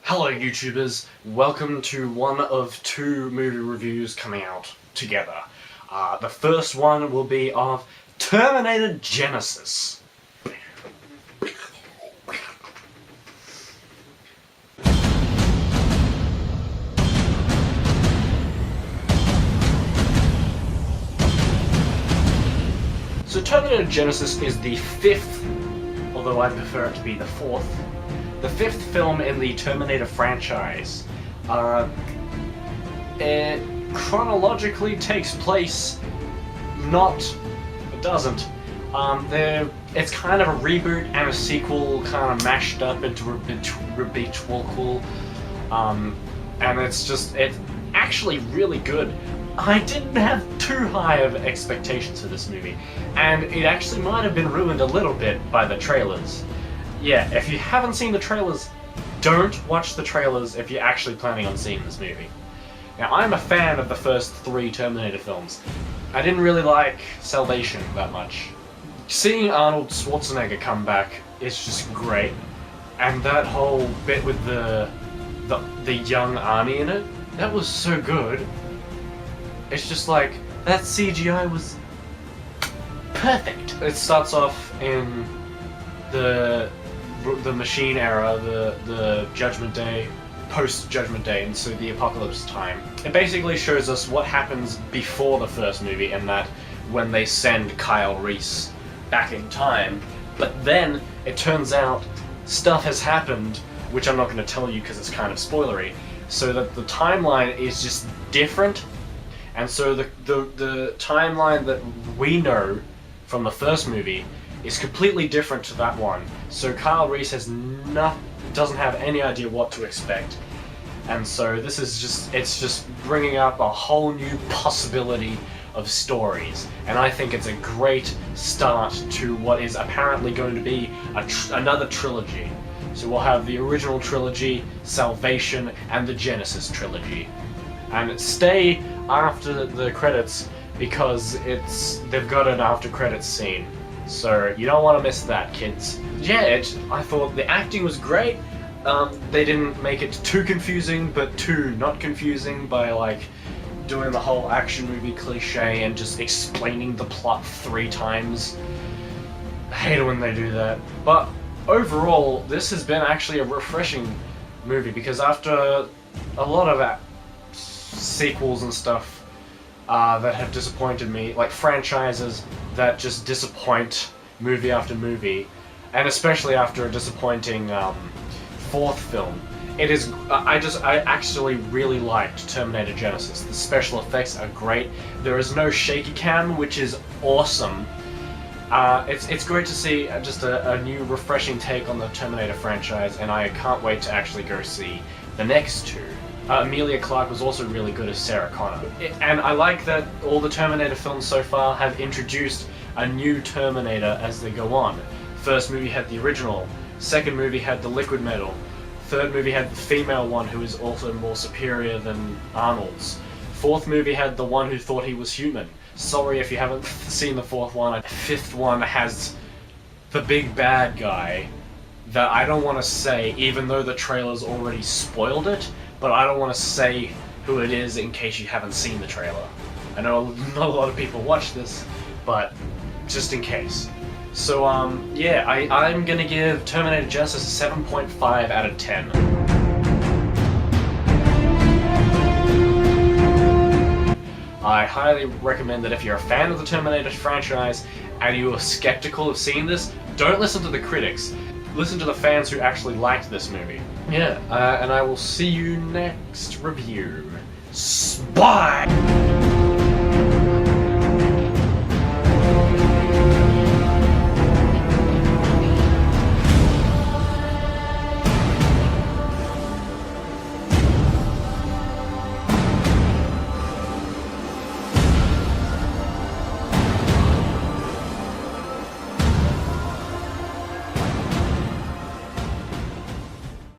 Hello YouTubers, welcome to one of two movie reviews coming out together. The first one will be of Terminator Genysis. So Terminator Genysis is the fifth, although I prefer it to be the fourth, the fifth film in the Terminator franchise. It chronologically takes place, it doesn't. It's kind of a reboot and a sequel kind of mashed up into a habitual, and it's actually really good. I didn't have too high of expectations for this movie, and it actually might have been ruined a little bit by the trailers. Yeah, if you haven't seen the trailers, don't watch the trailers if you're actually planning on seeing this movie. Now, I'm a fan of the first three Terminator films. I didn't really like Salvation that much. Seeing Arnold Schwarzenegger come back is just great, and that whole bit with the young Arnie in it, that was so good. It's just like, that CGI was perfect. It starts off in the Machine era, the Judgment Day, post-Judgment Day, and so the Apocalypse time. It basically shows us what happens before the first movie, and that when they send Kyle Reese back in time, but then it turns out stuff has happened, which I'm not going to tell you because it's kind of spoilery, so that the timeline is just different. And so the timeline that we know from the first movie is completely different to that one. So Kyle Reese doesn't have any idea what to expect. And so this is it's just bringing up a whole new possibility of stories. And I think it's a great start to what is apparently going to be another trilogy. So we'll have the original trilogy, Salvation, and the Genysis trilogy. And stay after the credits because they've got an after credits scene, so you don't want to miss that, kids. Yeah, I thought the acting was great. They didn't make it too confusing, but too not confusing by like doing the whole action movie cliche and just explaining the plot 3 times. I hate it when they do that. But overall, this has been actually a refreshing movie because after a lot of sequels and stuff that have disappointed me, like franchises that just disappoint movie after movie, and especially after a disappointing fourth film, I actually really liked Terminator Genysis. The special effects are great. There is no shaky cam, which is awesome. It's great to see just a new refreshing take on the Terminator franchise, and I can't wait to actually go see the next two. Emilia Clarke was also really good as Sarah Connor. And I like that all the Terminator films so far have introduced a new Terminator as they go on. First movie had the original, second movie had the liquid metal, third movie had the female one who is also more superior than Arnold's, fourth movie had the one who thought he was human. Sorry if you haven't seen the fourth one. Fifth one has the big bad guy that I don't want to say, even though the trailer's already spoiled it, but I don't want to say who it is in case you haven't seen the trailer. I know not a lot of people watch this, but just in case. So yeah, I'm gonna give Terminator Genysis a 7.5 out of 10. I highly recommend that if you're a fan of the Terminator franchise and you are skeptical of seeing this, don't listen to the critics. Listen to the fans who actually liked this movie. Yeah, and I will see you next review. Bye!